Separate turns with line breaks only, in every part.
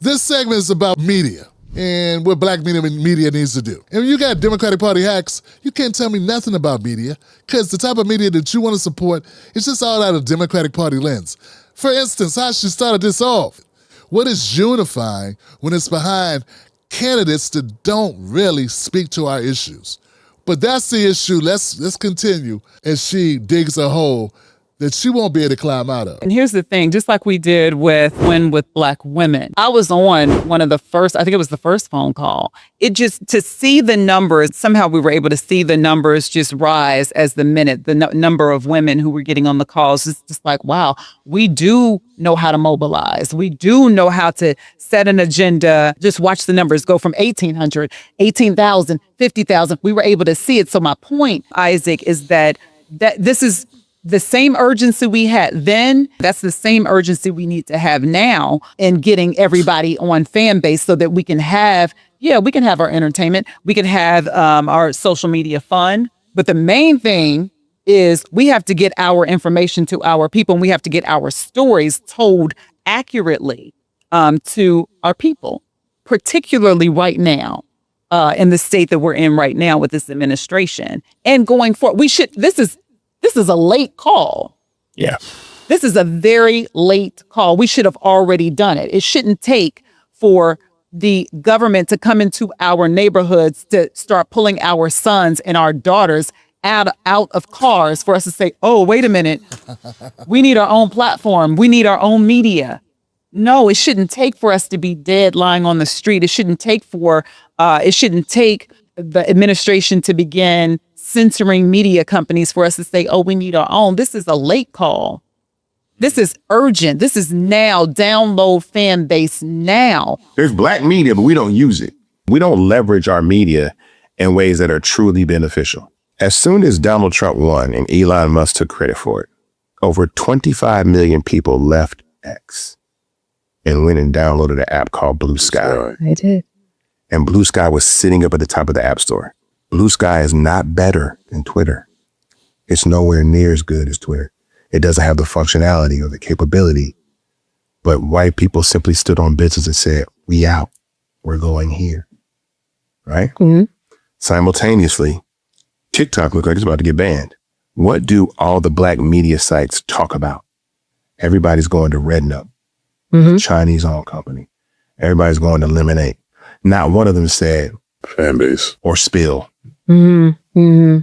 This segment is about media and what black media needs to do. And when you got Democratic Party hacks, you can't tell me nothing about media because the type of media that you want to support is just all out of Democratic Party lens. For instance, how she started this off. What is unifying when it's behind candidates that don't really speak to our issues? But that's the issue. Let's continue as she digs a hole that she won't be able to climb out of.
And here's the thing, just like we did with Black women, I was on one of the first, I think it was the first phone call. It just, to see the numbers, somehow we were able to see the numbers just rise as the number of women who were getting on the calls. It's just like, wow, we do know how to mobilize. We do know how to set an agenda. Just watch the numbers go from 1,800, 18,000, 50,000. We were able to see it. So my point, Isaac, is that this is the same urgency we had then. That's the same urgency we need to have now in getting everybody on fan base so that we can have our entertainment. We can have our social media fun. But the main thing is we have to get our information to our people, and we have to get our stories told accurately to our people, particularly right now in the state that we're in right now with this administration. And going forward, this is a late call.
Yeah.
This is a very late call. We should have already done it. It shouldn't take for the government to come into our neighborhoods to start pulling our sons and our daughters out of cars for us to say, oh, wait a minute. We need our own platform. We need our own media. No, it shouldn't take for us to be dead lying on the street. It shouldn't take the administration to begin censoring media companies for us to say, oh, we need our own. This is a late call. This is urgent. This is now. Download fan base now.
There's black media, but we don't use it. We don't leverage our media in ways that are truly beneficial. As soon as Donald Trump won and Elon Musk took credit for it, over 25 million people left X and went and downloaded an app called Blue Sky.
I did.
And Blue Sky was sitting up at the top of the App Store. Blue Sky is not better than Twitter. It's nowhere near as good as Twitter. It doesn't have the functionality or the capability. But white people simply stood on business and said, we out. We're going here. Right?
Mm-hmm.
Simultaneously, TikTok looks like it's about to get banned. What do all the black media sites talk about? Everybody's going to Rednup, Chinese-owned company. Everybody's going to Lemonade. Not one of them said fan base or spill.
Mm-hmm. Mm-hmm.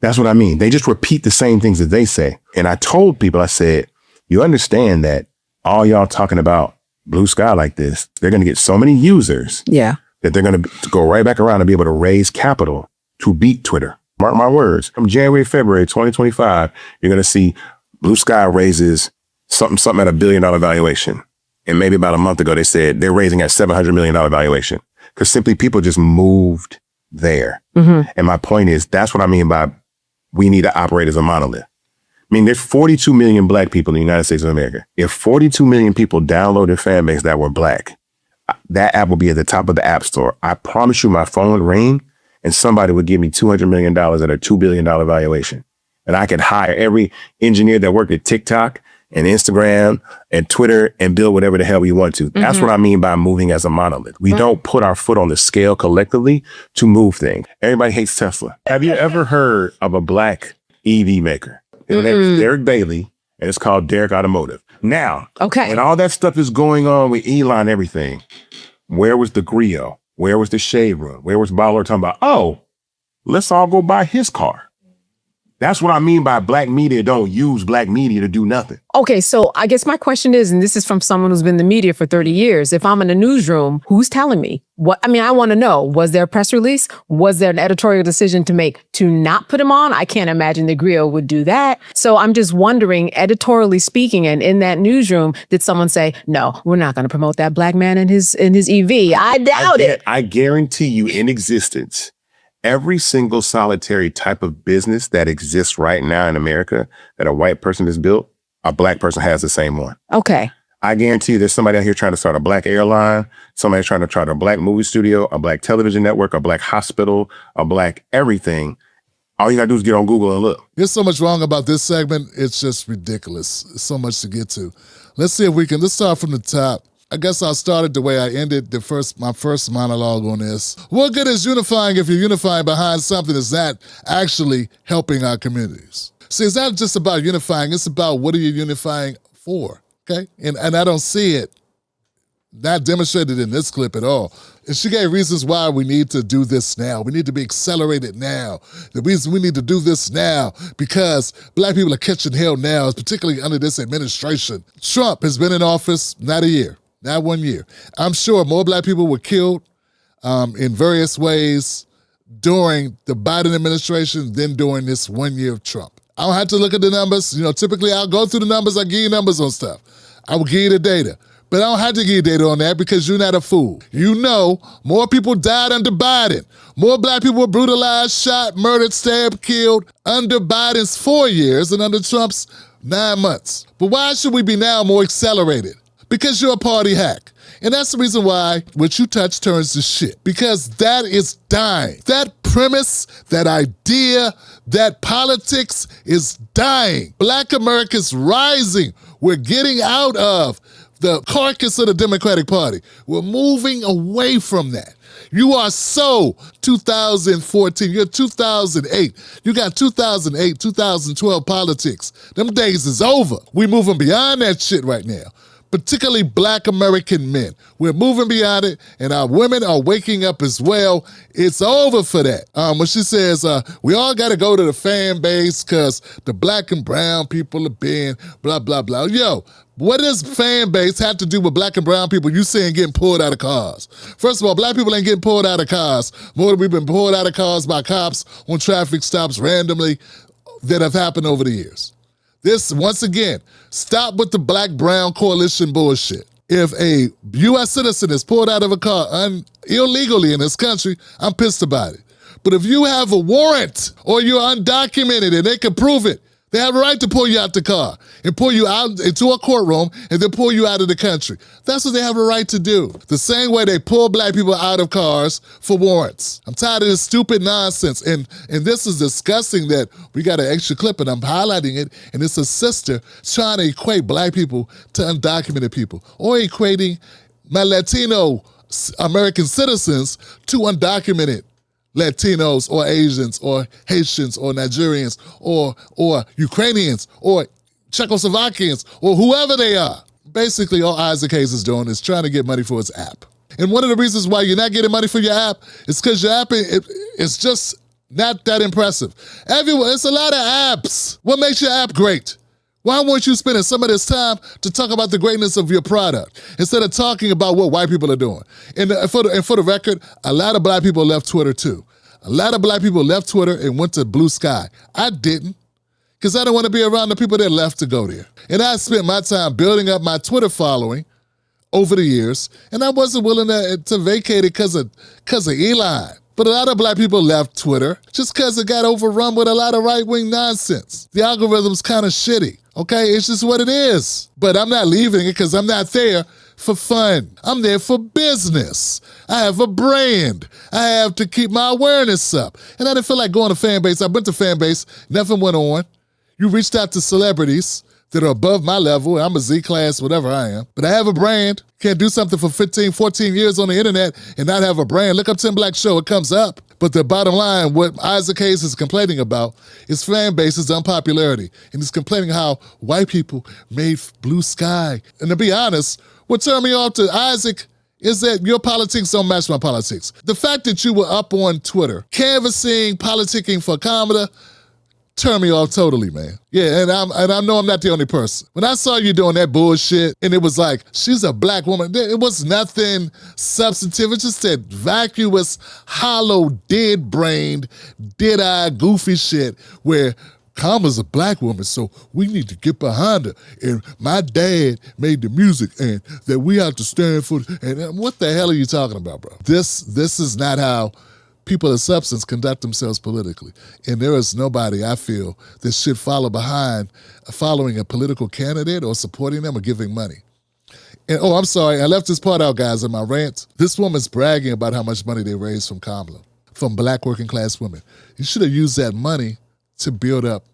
That's what I mean. They just repeat the same things that they say. And I told people, I said, you understand that all y'all talking about Blue Sky like this, they're going to get so many users that they're going to go right back around and be able to raise capital to beat Twitter. Mark my words. From January, February 2025, you're going to see Blue Sky raises something at $1 billion valuation. And maybe about a month ago, they said they're raising at $700 million valuation. Because simply people just moved there. Mm-hmm. And my point is, that's what I mean by we need to operate as a monolith. I mean, there's 42 million black people in the United States of America. If 42 million people downloaded fan base that were black, that app will be at the top of the App Store. I promise you my phone would ring and somebody would give me $200 million at a $2 billion valuation. And I could hire every engineer that worked at TikTok and Instagram and Twitter and build whatever the hell we want to. That's what I mean by moving as a monolith. We don't put our foot on the scale collectively to move things. Everybody hates Tesla. Have you ever heard of a black EV maker? His name is Derek Bailey, and it's called Derek Automotive. Now, when all that stuff is going on with Elon and everything, where was the grill? Where was the shade room? Where was Baller talking about, oh, let's all go buy his car? That's what I mean by black media don't use black media to do nothing.
Okay, so I guess my question is, and this is from someone who's been in the media for 30 years, if I'm in a newsroom, who's telling me? I want to know, was there a press release? Was there an editorial decision to make to not put him on? I can't imagine the Griot would do that. So I'm just wondering, editorially speaking, and in that newsroom, did someone say, no, we're not going to promote that black man in his EV? I doubt it.
I guarantee you in existence, every single solitary type of business that exists right now in America that a white person has built, a black person has the same one.
Okay.
I guarantee you there's somebody out here trying to start a black airline, somebody trying to start a black movie studio, a black television network, a black hospital, a black everything. All you gotta do is get on Google and look.
There's so much wrong about this segment. It's just ridiculous. There's so much to get to. Let's see if let's start from the top. I guess I'll start it the way I ended my first monologue on this. What good is unifying if you're unifying behind something that's not actually helping our communities? See, it's not just about unifying, it's about what are you unifying for, okay? And I don't see it not demonstrated in this clip at all. And she gave reasons why we need to do this now. We need to be accelerated now. The reason we need to do this now because black people are catching hell now, particularly under this administration. Trump has been in office not a year, not 1 year. I'm sure more black people were killed in various ways during the Biden administration than during this 1 year of Trump. I don't have to look at the numbers. Typically I'll go through the numbers, I give you numbers on stuff. I will give you the data. But I don't have to give you data on that because you're not a fool. You know more people died under Biden. More black people were brutalized, shot, murdered, stabbed, killed under Biden's 4 years than under Trump's 9 months. But why should we be now more accelerated? Because you're a party hack. And that's the reason why what you touch turns to shit. Because that is dying. That premise, that idea, that politics is dying. Black America's rising. We're getting out of the carcass of the Democratic Party. We're moving away from that. You are so 2014, you're 2008. You got 2008, 2012 politics. Them days is over. We're moving beyond that shit right now. Particularly black American men. We're moving beyond it, and our women are waking up as well. It's over for that. When she says, we all got to go to the fan base because the black and brown people are being blah, blah, blah. Yo, what does fan base have to do with black and brown people you seeing getting pulled out of cars? First of all, black people ain't getting pulled out of cars more than we've been pulled out of cars by cops on traffic stops randomly that have happened over the years. This, once again, stop with the black-brown coalition bullshit. If a U.S. citizen is pulled out of a car illegally in this country, I'm pissed about it. But if you have a warrant or you're undocumented and they can prove it, they have a right to pull you out the car and pull you out into a courtroom and then pull you out of the country. That's what they have a right to do. The same way they pull black people out of cars for warrants. I'm tired of this stupid nonsense. And this is disgusting that we got an extra clip and I'm highlighting it. And it's a sister trying to equate black people to undocumented people or equating my Latino American citizens to undocumented Latinos or Asians or Haitians or Nigerians or Ukrainians or Czechoslovakians or whoever they are. Basically, all Isaac Hayes is doing is trying to get money for his app. And one of the reasons why you're not getting money for your app is because your app is just not that impressive. It's a lot of apps. What makes your app great? Why won't you spend some of this time to talk about the greatness of your product instead of talking about what white people are doing? And for the record, a lot of black people left Twitter too. A lot of black people left Twitter and went to Blue Sky. I didn't, because I don't want to be around the people that left to go there. And I spent my time building up my Twitter following over the years, and I wasn't willing to vacate it because of Elon. But a lot of black people left Twitter just because it got overrun with a lot of right-wing nonsense. The algorithm's kind of shitty, okay? It's just what it is. But I'm not leaving it because I'm not there for fun. I'm there for business. I have a brand. I have to keep my awareness up. And I didn't feel like going to fan base. I went to fan base, nothing went on. You reached out to celebrities that are above my level. I'm a Z-class, whatever I am. But I have a brand. Can't do something for 15, 14 years on the internet and not have a brand. Look up Tim Black Show, it comes up. But the bottom line, what Isaac Hayes is complaining about is fan base's unpopularity. And he's complaining how white people made Blue Sky. And to be honest, what turned me off to Isaac is that your politics don't match my politics. The fact that you were up on Twitter, canvassing, politicking for Kamala, turned me off totally, man. Yeah, and I know I'm not the only person. When I saw you doing that bullshit, and it was like, she's a black woman, it was nothing substantive. It's just that vacuous, hollow, dead-brained, dead-eyed, goofy shit where Kamala's a black woman, so we need to get behind her. And my dad made the music, and that we have to stand for. And what the hell are you talking about, bro? This is not how people of substance conduct themselves politically. And there is nobody, I feel, that should follow behind following a political candidate or supporting them or giving money. And I'm sorry, I left this part out, guys, in my rant. This woman's bragging about how much money they raised from Kamala, from black working class women. You should have used that money to build up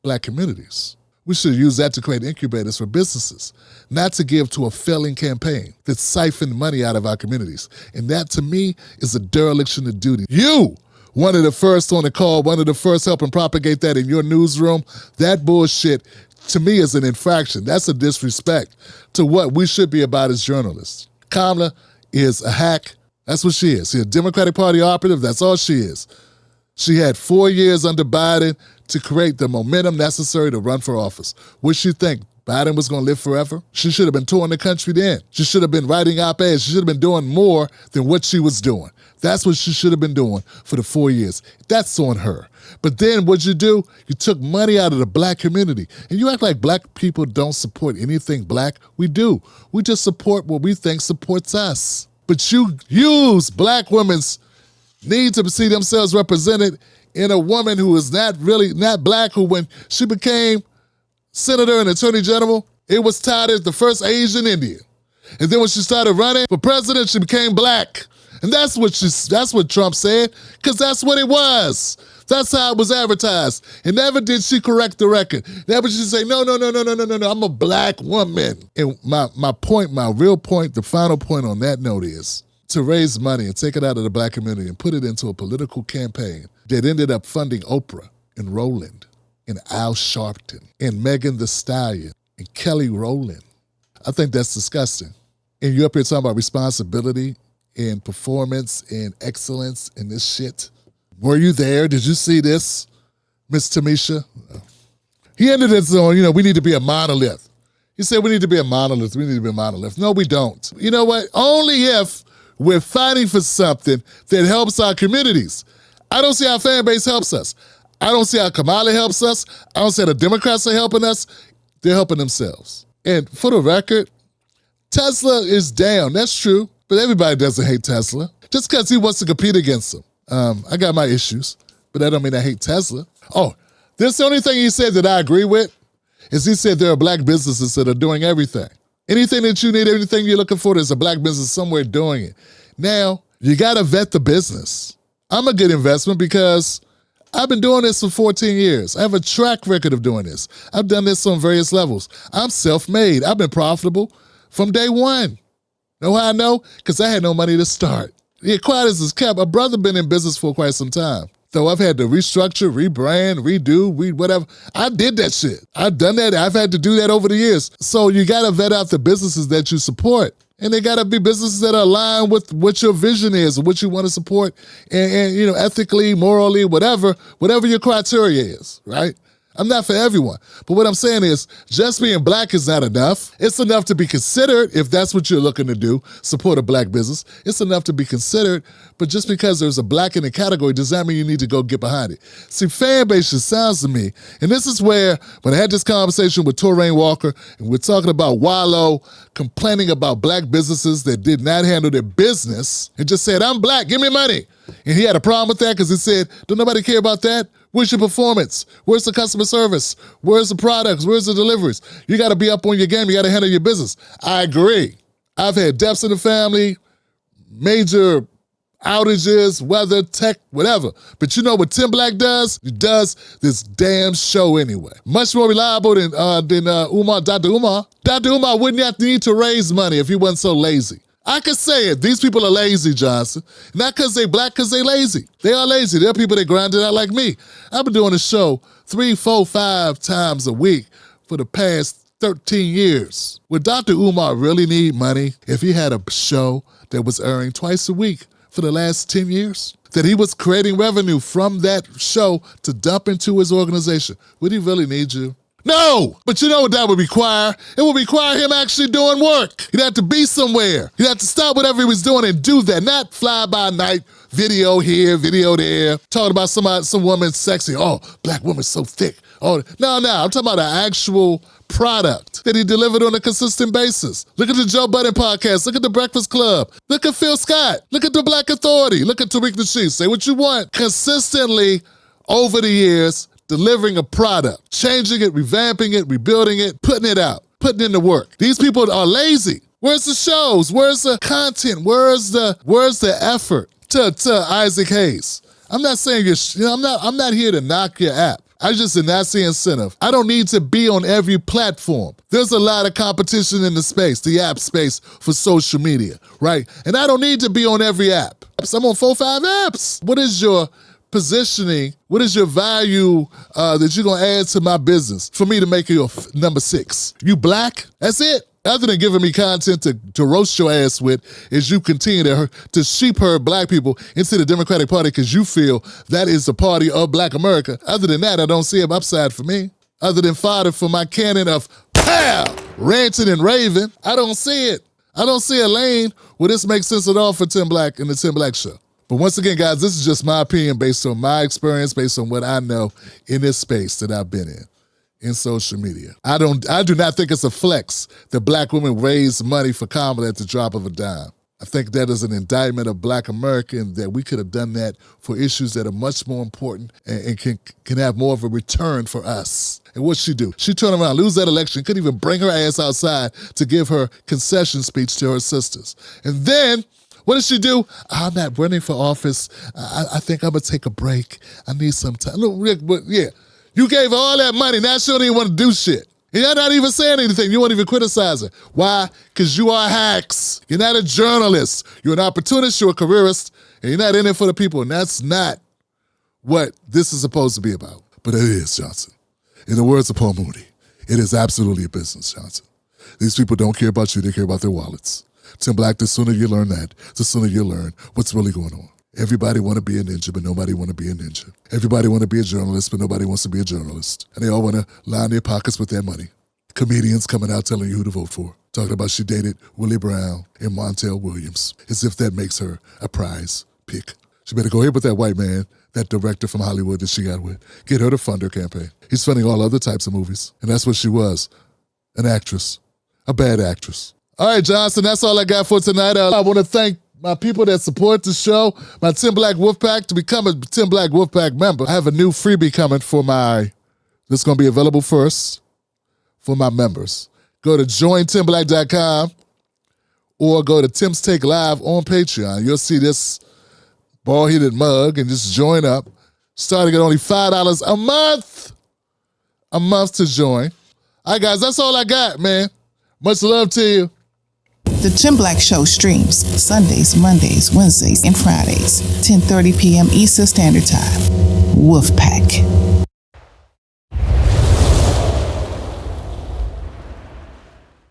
black communities. We should use that to create incubators for businesses, not to give to a failing campaign that siphoned money out of our communities. And that, to me, is a dereliction of duty. You, one of the first on the call, one of the first helping propagate that in your newsroom, that bullshit, to me, is an infraction. That's a disrespect to what we should be about as journalists. Kamala is a hack. That's what she is. She's a Democratic Party operative. That's all she is. She had 4 years under Biden to create the momentum necessary to run for office. What she think? Biden was going to live forever? She should have been touring the country then. She should have been writing op-eds. She should have been doing more than what she was doing. That's what she should have been doing for the 4 years. That's on her. But then what'd you do? You took money out of the black community. And you act like black people don't support anything black. We do. We just support what we think supports us. But you use black women's need to see themselves represented in a woman who is not black, who when she became senator and attorney general, it was touted as the first Asian Indian. And then when she started running for president, she became black. And that's what Trump said, because that's what it was. That's how it was advertised. And never did she correct the record. Never did she say, no, I'm a black woman. And my real point, the final point on that note is to raise money and take it out of the black community and put it into a political campaign that ended up funding Oprah and Roland and Al Sharpton and Megan Thee Stallion and Kelly Rowland. I think that's disgusting. And you're up here talking about responsibility and performance and excellence and this shit. Were you there? Did you see this, Miss Tamisha? He ended it on, we need to be a monolith. He said we need to be a monolith. We need to be a monolith. No, we don't. You know what? Only if we're fighting for something that helps our communities. I don't see how fan base helps us. I don't see how Kamala helps us. I don't see how the Democrats are helping us. They're helping themselves. And for the record, Tesla is down. That's true. But everybody doesn't hate Tesla. Just because he wants to compete against them. I got my issues, but that don't mean I hate Tesla. Oh, this the only thing he said that I agree with is he said there are black businesses that are doing everything. Anything that you need, everything you're looking for, there's a black business somewhere doing it. Now, you got to vet the business. I'm a good investment because I've been doing this for 14 years. I have a track record of doing this. I've done this on various levels. I'm self-made. I've been profitable from day one. Know how I know? Because I had no money to start. Yeah, quiet as it's kept. My brother been in business for quite some time. So I've had to restructure, rebrand, redo, whatever. I did that shit. I've done that. I've had to do that over the years. So you got to vet out the businesses that you support. And they got to be businesses that are aligned with what your vision is and what you want to support and ethically, morally, whatever your criteria is, right? I'm not for everyone. But what I'm saying is just being black is not enough. It's enough to be considered if that's what you're looking to do, support a black business. It's enough to be considered, but just because there's a black in the category does not mean you need to go get behind it. See, fan base just sounds to me, and this is where, when I had this conversation with Toraine Walker, and we're talking about Wallow complaining about black businesses that did not handle their business and just said, I'm black, give me money. And he had a problem with that because he said, don't nobody care about that? Where's your performance? Where's the customer service? Where's the products? Where's the deliveries? You got to be up on your game. You got to handle your business. I agree. I've had deaths in the family, major outages, weather, tech, whatever. But you know what Tim Black does? He does this damn show anyway. Much more reliable than Umar, Dr. Umar. Dr. Umar wouldn't have to need to raise money if he wasn't so lazy. I could say it. These people are lazy, Johnson. Not because they black, because they lazy. They are lazy. They're people that grind it out like me. I've been doing this show 3, 4, 5 times a week for the past 13 years. Would Dr. Umar really need money if he had a show that was airing twice a week for the last 10 years? That he was creating revenue from that show to dump into his organization? Would he really need you? No! But you know what that would require? It would require him actually doing work. He'd have to be somewhere. He'd have to stop whatever he was doing and do that, not fly by night, video here, video there, talking about some woman sexy. Oh, black woman's so thick. Oh, no, I'm talking about an actual product that he delivered on a consistent basis. Look at the Joe Budden podcast. Look at the Breakfast Club. Look at Phil Scott. Look at the Black Authority. Look at Tariq Nasheed. Say what you want. Consistently over the years, delivering a product, changing it, revamping it, rebuilding it, putting it out, putting in the work. These people are lazy. Where's the shows? Where's the content? Where's the effort? To Isaac Hayes, I'm not saying I'm not here to knock your app. I just did not see incentive. I don't need to be on every platform. There's a lot of competition in the space, the app space for social media, right? And I don't need to be on every app. I'm on 4-5 apps. What is your positioning? What is your value that you're going to add to my business for me to make you number 6? You black? That's it. Other than giving me content to roast your ass with, is you continue to sheep herd black people into the Democratic Party because you feel that is the party of Black America. Other than that, I don't see an upside for me. Other than fodder for my cannon of pow, ranting and raving, I don't see it. I don't see a lane where this makes sense at all for Tim Black and the Tim Black Show. But once again, guys, this is just my opinion based on my experience, based on what I know in this space that I've been in social media. I do not think it's a flex that black women raise money for Kamala at the drop of a dime. I think that is an indictment of Black America, and that we could have done that for issues that are much more important and can have more of a return for us. And what'd she do? She turned around, lose that election, couldn't even bring her ass outside to give her concession speech to her sisters. And then, what did she do? I'm not running for office. I think I'm going to take a break. I need some time. Look, Rick, but yeah. You gave her all that money. Now she don't even want to do shit. And you're not even saying anything. You won't even criticize her. Why? Because you are hacks. You're not a journalist. You're an opportunist. You're a careerist. And you're not in it for the people. And that's not what this is supposed to be about. But it is, Johnson. In the words of Paul Mooney, it is absolutely a business, Johnson. These people don't care about you. They care about their wallets. Tim Black, the sooner you learn that, the sooner you learn what's really going on. Everybody want to be a ninja, but nobody want to be a ninja. Everybody want to be a journalist, but nobody wants to be a journalist. And they all want to line their pockets with their money. Comedians coming out telling you who to vote for. Talking about she dated Willie Brown and Montel Williams, as if that makes her a prize pick. She better go ahead with that white man, that director from Hollywood that she got with. Get her to fund her campaign. He's funding all other types of movies. And that's what she was, an actress, a bad actress. All right, Johnson, that's all I got for tonight. I want to thank my people that support the show, my Tim Black Wolfpack. To become a Tim Black Wolfpack member, I have a new freebie coming that's going to be available first for my members. Go to jointimblack.com or go to Tim's Take Live on Patreon. You'll see this bald-headed mug and just join up. Starting at only $5 a month to join. All right, guys, that's all I got, man. Much love to you.
The Tim Black Show streams Sundays, Mondays, Wednesdays, and Fridays, 10:30 p.m. Eastern Standard Time. Wolfpack.